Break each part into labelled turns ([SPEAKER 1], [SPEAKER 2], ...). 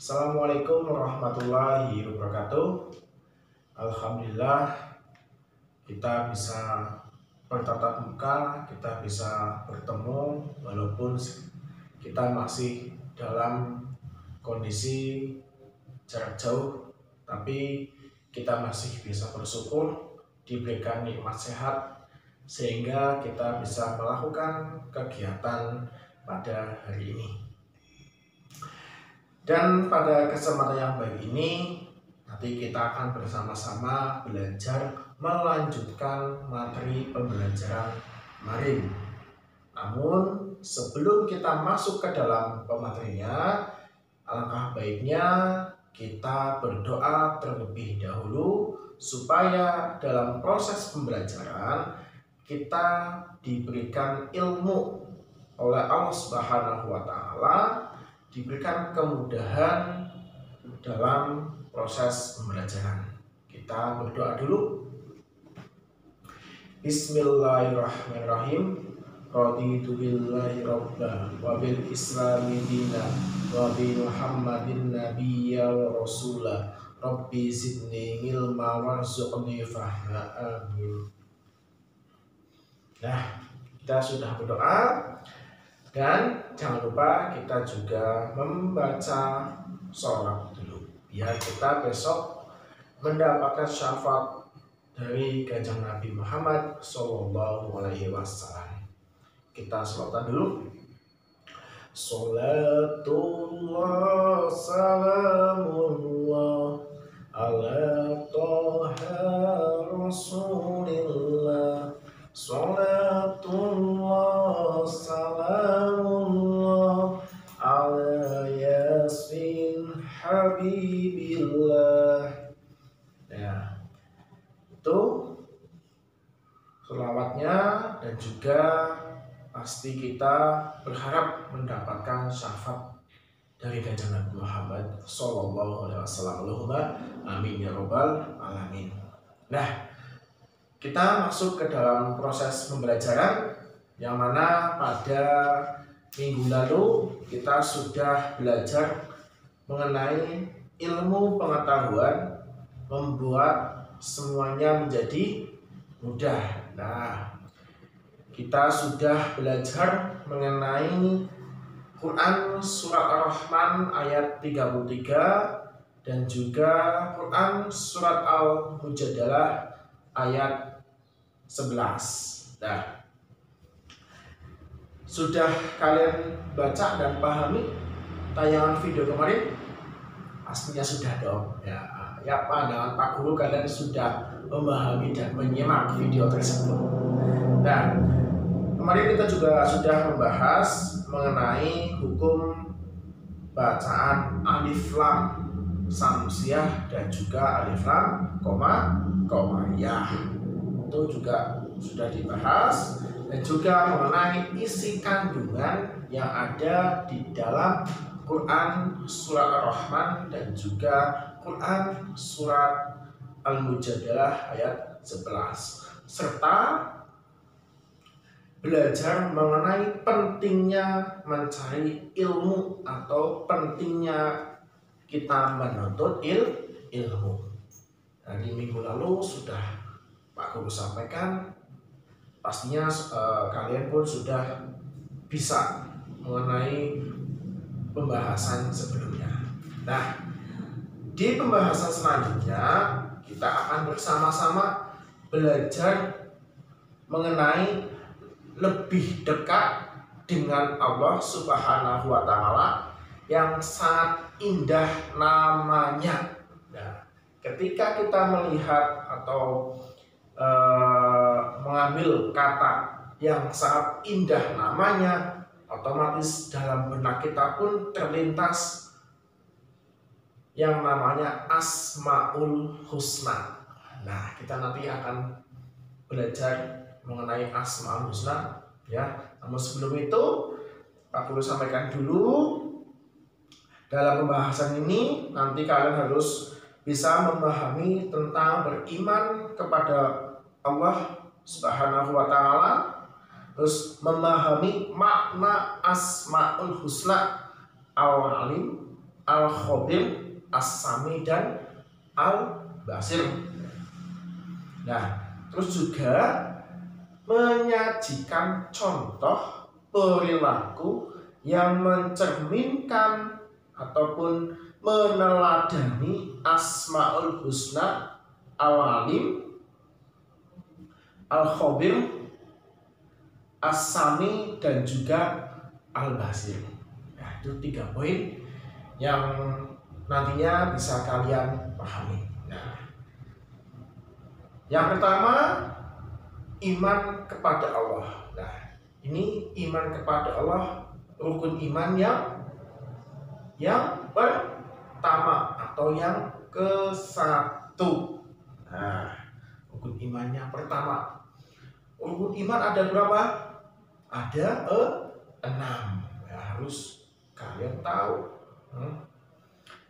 [SPEAKER 1] Assalamualaikum warahmatullahi wabarakatuh. Alhamdulillah kita bisa bertatap muka, kita bisa bertemu walaupun kita masih dalam kondisi jarak jauh, tapi kita masih bisa bersyukur diberikan nikmat sehat sehingga kita bisa melakukan kegiatan pada hari ini. Dan pada kesempatan yang baik ini, nanti kita akan bersama-sama belajar melanjutkan materi pembelajaran kemarin. Namun sebelum kita masuk ke dalam pematerinya, alangkah baiknya kita berdoa terlebih dahulu supaya dalam proses pembelajaran kita diberikan ilmu oleh Allah Subhanahu wa Ta'ala, diberikan kemudahan dalam proses pembelajaran. Kita berdoa dulu. Bismillahirrahmanirrahim. Raditu billahi rabba wa bil islami dina wa bi Muhammadin nabiyya wa rasula. Rabbi zidni ilma warzuqni fahma. Amin. Nah, kita sudah berdoa. Dan jangan lupa kita juga membaca sholawat dulu, biar kita besok mendapatkan syafaat dari Kanjeng Nabi Muhammad SAW. Kita sholawatan dulu. Sholatullah salamullah ala toha rasulillah. Sholatullah salamullah ala yasin habibillah. Nah, itu sholawatnya, dan juga pasti kita berharap mendapatkan syafaat dari Kanjeng Nabi Muhammad SAW. Allahumma amin ya robbal alamin. Nah, kita masuk ke dalam proses pembelajaran, yang mana pada minggu lalu kita sudah belajar mengenai ilmu pengetahuan membuat semuanya menjadi mudah. Nah, kita sudah belajar mengenai Quran surat Ar-Rahman ayat 33 dan juga Quran surat Al-Mujadalah ayat 11. Nah, sudah kalian baca dan pahami tayangan video kemarin? Pastinya sudah dong. Ya, pandangan Pak Guru kalian sudah memahami dan menyimak video tersebut. Nah, kemarin kita juga sudah membahas mengenai hukum bacaan alif lam samsiah dan juga alif lam komariyah. Itu juga sudah dibahas, dan juga mengenai isi kandungan yang ada di dalam Quran surat Ar-Rahman dan juga Quran surat Al-Mujadalah ayat 11, serta belajar mengenai pentingnya mencari ilmu atau pentingnya kita menuntut ilmu. Nah, di minggu lalu sudah Pak Guru sampaikan, pastinya kalian pun sudah bisa mengenai pembahasan sebelumnya. Nah, di pembahasan selanjutnya kita akan bersama-sama belajar mengenai lebih dekat dengan Allah Subhanahu wa Ta'ala yang sangat indah namanya. Nah, ketika kita melihat atau mengambil kata yang sangat indah namanya, otomatis dalam benak kita pun terlintas yang namanya Asmaul Husna. Nah, kita nanti akan belajar mengenai Asmaul Husna, ya. Namun sebelum itu, Pak Guru sampaikan dulu, dalam pembahasan ini nanti kalian harus bisa memahami tentang beriman kepada Allah Subhanahu wa Ta'ala, terus memahami makna Asmaul Husna Al-Alim, Al-Khabir, As-Sami, dan Al-Basir. Nah, terus juga menyajikan contoh perilaku yang mencerminkan ataupun meneladani Asmaul Husna, Al-Alim, Al-Khabir, As-Sami, dan juga Al-Basir. Nah, itu 3 poin yang nantinya bisa kalian pahami. Nah, yang pertama, iman kepada Allah. Nah, ini iman kepada Allah, rukun iman yang pertama atau yang ke-1. Nah, rukun imannya pertama. Rukun iman ada berapa? Ada 6. Ya, harus kalian tahu.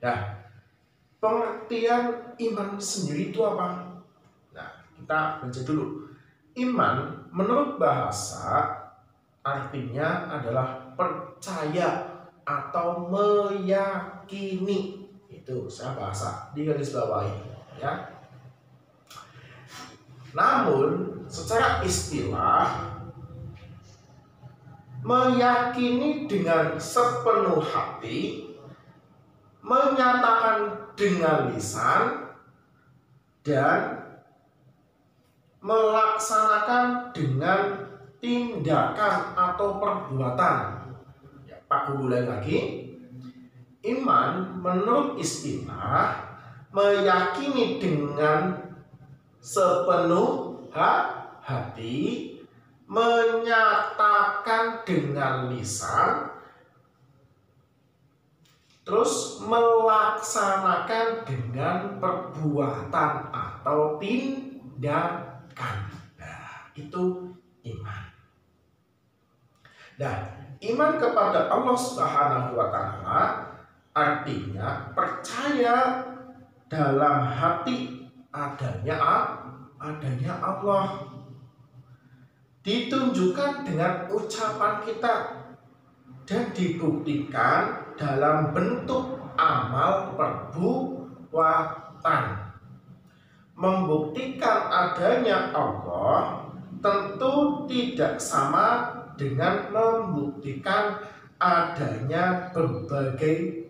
[SPEAKER 1] Nah, pengertian iman sendiri itu apa? Nah, kita baca dulu. Iman menurut bahasa artinya adalah percaya atau meyakini. Itu saya bahasa di garis bawah ini, ya. Namun secara istilah, meyakini dengan sepenuh hati, menyatakan dengan lisan, dan melaksanakan dengan tindakan atau perbuatan. Ya, Pak Guru ulang lagi. Iman menurut istilah meyakini dengan sepenuh hati, menyatakan dengan lisan, terus melaksanakan dengan perbuatan atau tindakan. Nah, itu iman. Nah, iman kepada Allah Subhanahu wa Ta'ala artinya percaya dalam hati adanya Allah, ditunjukkan dengan ucapan kita dan dibuktikan dalam bentuk amal perbuatan. Membuktikan adanya Allah tentu tidak sama dengan membuktikan adanya berbagai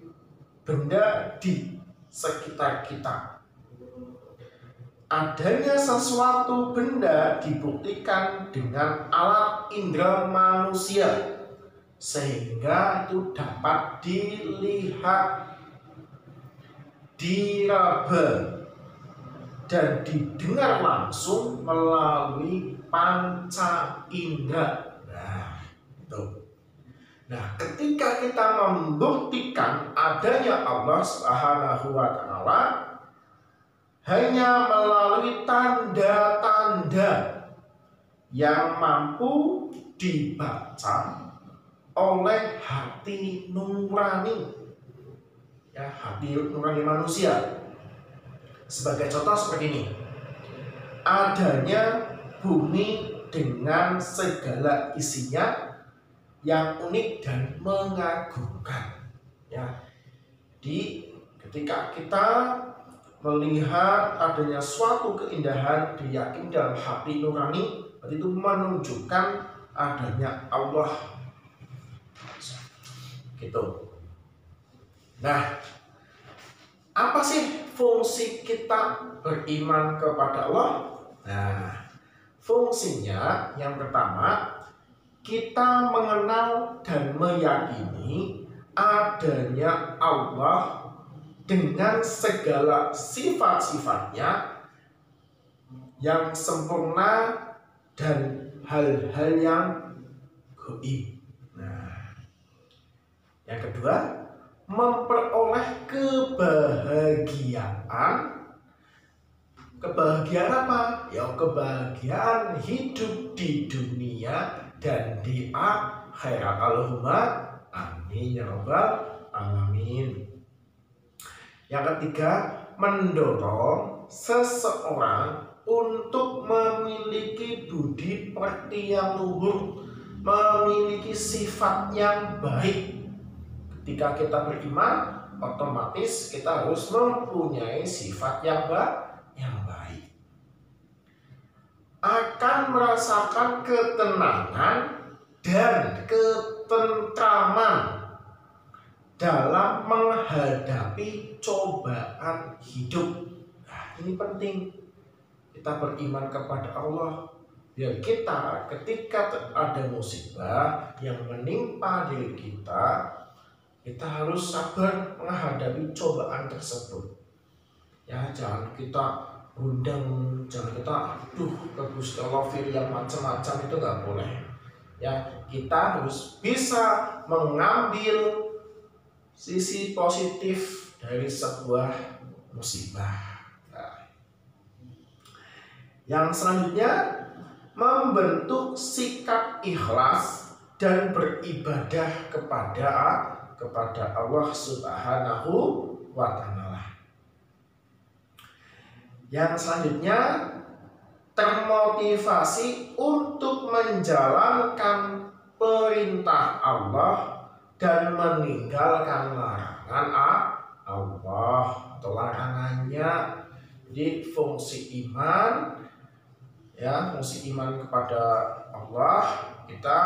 [SPEAKER 1] benda di sekitar kita. Adanya sesuatu benda dibuktikan dengan alat indera manusia sehingga itu dapat dilihat, diraba, dan didengar langsung melalui panca indera. Nah, itu. Nah, ketika kita membuktikan adanya Allah Subhanahu wa Ta'ala hanya melalui tanda-tanda yang mampu dibaca oleh hati nurani, ya, hati nurani manusia. Sebagai contoh seperti ini, adanya bumi dengan segala isinya yang unik dan mengagumkan. Ya, ketika kita melihat adanya suatu keindahan diyakini dalam hati nurani, berarti itu menunjukkan adanya Allah. Gitu. Nah, apa sih fungsi kita beriman kepada Allah? Nah, fungsinya yang pertama, kita mengenal dan meyakini adanya Allah dengan segala sifat-sifatnya yang sempurna dan hal-hal yang gaib. Nah, yang kedua, memperoleh kebahagiaan. Kebahagiaan apa? Ya, kebahagiaan hidup di dunia dan di akhirat. Allahumma amin ya rabbal alamin. Yang ketiga, mendorong seseorang untuk memiliki budi pekerti yang luhur, memiliki sifat yang baik. Ketika kita beriman, otomatis kita harus mempunyai sifat yang baik. Akan merasakan ketenangan dan ketentraman dalam menghadapi cobaan hidup. Nah, ini penting. Kita beriman kepada Allah, biar kita ketika ada musibah yang menimpa diri kita harus sabar menghadapi cobaan tersebut. Ya, jangan kita undang, jangan kita ke Gusti Allah yang macam-macam, itu nggak boleh. Ya, kita harus bisa mengambil sisi positif dari sebuah musibah. Yang selanjutnya, membentuk sikap ikhlas dan beribadah kepada Allah Subhanahu wa Ta'ala. Yang selanjutnya, termotivasi untuk menjalankan perintah Allah dan meninggalkan larangan Allah atau larangannya. Jadi fungsi iman, ya, fungsi iman kepada Allah, kita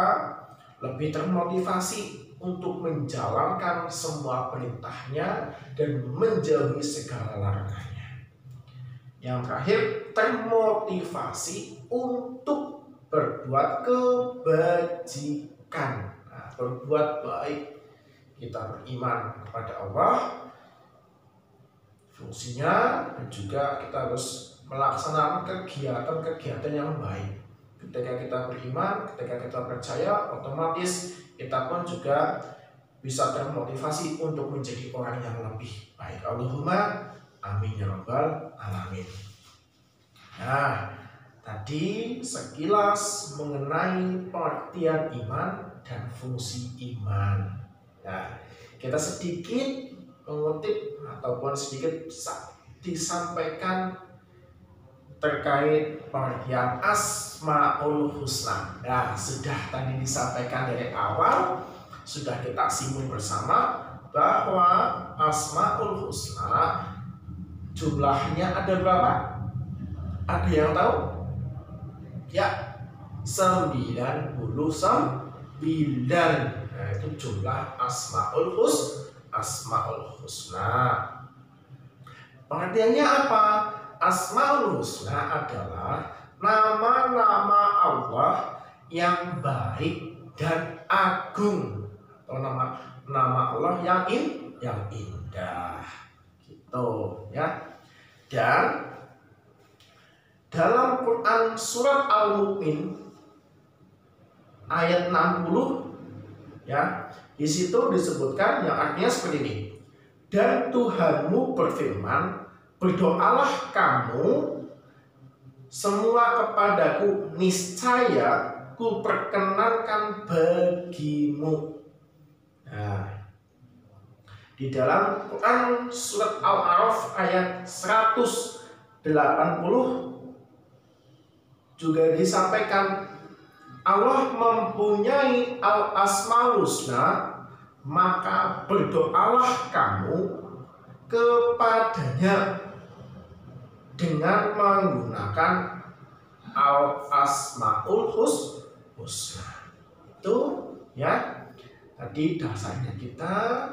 [SPEAKER 1] lebih termotivasi untuk menjalankan semua perintahnya dan menjauhi segala larangannya. Yang terakhir, termotivasi untuk berbuat kebajikan, berbuat baik. Kita beriman kepada Allah, fungsinya, dan juga kita harus melaksanakan kegiatan-kegiatan yang baik. Ketika kita beriman, ketika kita percaya, otomatis kita pun juga bisa termotivasi untuk menjadi orang yang lebih baik. Allahumma amin ya rabbal alamin. Nah, tadi sekilas mengenai pengertian iman dan fungsi iman. Nah, kita sedikit mengutip ataupun sedikit disampaikan terkait pengertian Asmaul Husna. Nah, sudah tadi disampaikan dari awal, sudah kita singgung bersama bahwa Asmaul Husna jumlahnya ada berapa? Ada yang tahu? Ya, 99. Nah, itu jumlah Asmaul Husna. Pengertiannya apa? Asmaul Husna adalah nama-nama Allah yang baik dan agung, atau nama Allah yang indah, gitu ya. Dan dalam Quran surat Al-Mu'min ayat 60, ya, di situ disebutkan yang artinya seperti ini. Dan Tuhanmu berfirman, berdoalah kamu semua kepadaku, niscaya ku perkenankan bagimu. Nah, di dalam Quran surat Al-A'raf ayat 180 juga disampaikan, Allah mempunyai al-asmaul husna, maka berdoalah kamu kepadanya dengan menggunakan al-asmaul husna. Itu ya, tadi dasarnya kita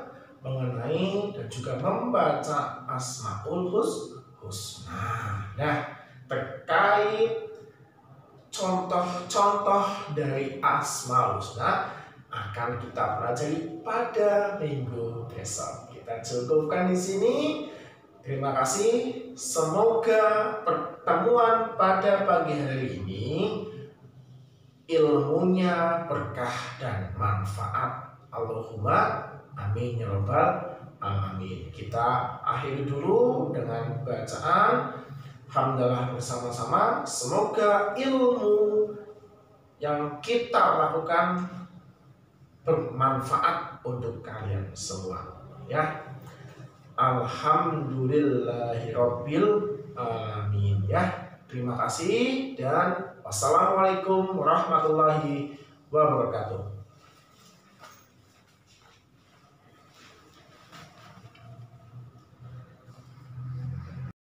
[SPEAKER 1] mengenai dan juga membaca asmaul husna. Nah, terkait contoh-contoh dari asmaul husna akan kita pelajari pada minggu besok. Kita cukupkan di sini. Terima kasih. Semoga pertemuan pada pagi hari ini ilmunya berkah dan manfaat. Allahumma amin ya rabbal alamin. Kita akhiri dulu dengan bacaan hamdalah bersama-sama. Semoga ilmu yang kita lakukan bermanfaat untuk kalian semua, ya. Alhamdulillahirabbil alamin, ya. Terima kasih dan wassalamualaikum warahmatullahi wabarakatuh.